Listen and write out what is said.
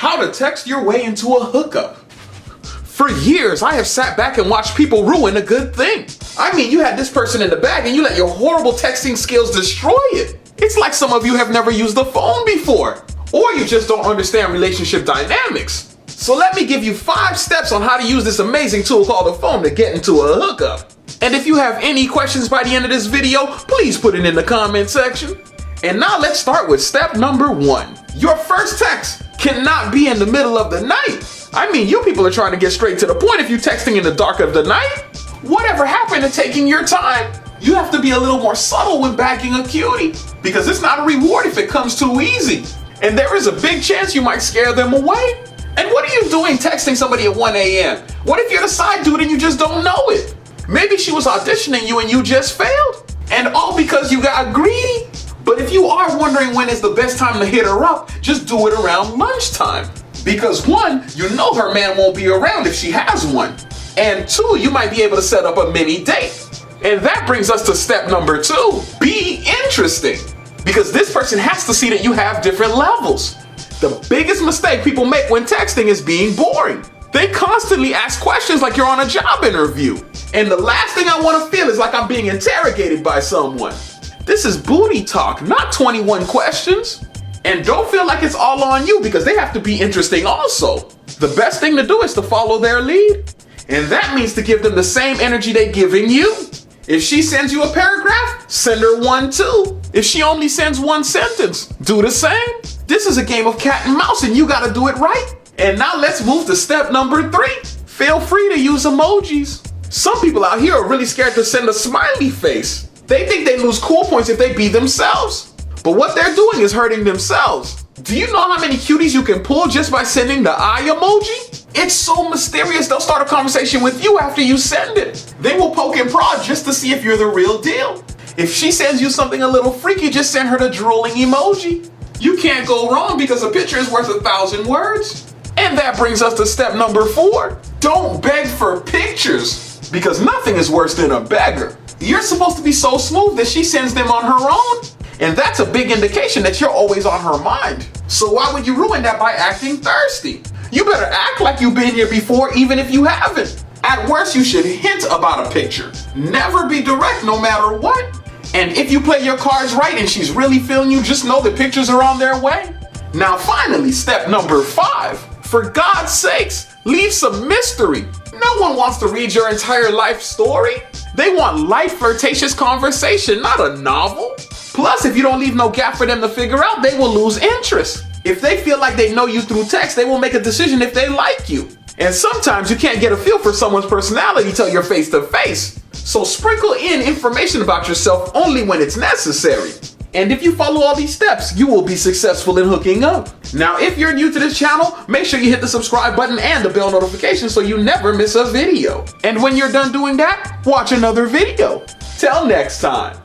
How to text your way into a hookup. For years, I have sat back and watched people ruin a good thing. I mean, you had this person in the bag and you let your horrible texting skills destroy it. It's like some of you have never used the phone before, or you just don't understand relationship dynamics. So let me give you 5 steps on how to use this amazing tool called the phone to get into a hookup. And if you have any questions by the end of this video, please put it in the comment section. And now let's start with step number 1. Your first text cannot be in the middle of the night. I mean, you people are trying to get straight to the point if you're texting in the dark of the night. Whatever happened to taking your time? You have to be a little more subtle when bagging a cutie, because it's not a reward if it comes too easy. And there is a big chance you might scare them away. And what are you doing texting somebody at 1 a.m.? What if you're the side dude and you just don't know it? Maybe she was auditioning you and you just failed. And all because you got greedy. But if you are wondering when is the best time to hit her up, just do it around lunchtime. Because 1, you know her man won't be around if she has one. And 2, you might be able to set up a mini date. And that brings us to step number 2. Be interesting. Because this person has to see that you have different levels. The biggest mistake people make when texting is being boring. They constantly ask questions like you're on a job interview. And the last thing I want to feel is like I'm being interrogated by someone. This is booty talk, not 21 questions. And don't feel like it's all on you, because they have to be interesting also. The best thing to do is to follow their lead. And that means to give them the same energy they're giving you. If she sends you a paragraph, send her one too. If she only sends one sentence, do the same. This is a game of cat and mouse and you gotta do it right. And now let's move to step number 3. Feel free to use emojis. Some people out here are really scared to send a smiley face. They think they lose cool points if they be themselves. But what they're doing is hurting themselves. Do you know how many cuties you can pull just by sending the eye emoji? It's so mysterious, they'll start a conversation with you after you send it. They will poke and prod just to see if you're the real deal. If she sends you something a little freaky, just send her the drooling emoji. You can't go wrong because a picture is worth 1,000 words. And that brings us to step number 4. Don't beg for pictures, because nothing is worse than a beggar. You're supposed to be so smooth that she sends them on her own. And that's a big indication that you're always on her mind. So why would you ruin that by acting thirsty? You better act like you've been here before, even if you haven't. At worst, you should hint about a picture. Never be direct no matter what. And if you play your cards right and she's really feeling you, just know the pictures are on their way. Now finally, step number 5. For God's sakes, leave some mystery. No one wants to read your entire life story. They want light, flirtatious conversation, not a novel. Plus, if you don't leave no gap for them to figure out, they will lose interest. If they feel like they know you through text, they will make a decision if they like you. And sometimes you can't get a feel for someone's personality till you're face to face. So sprinkle in information about yourself only when it's necessary. And if you follow all these steps, you will be successful in hooking up. Now, if you're new to this channel, make sure you hit the subscribe button and the bell notification so you never miss a video. And when you're done doing that, watch another video. Till next time.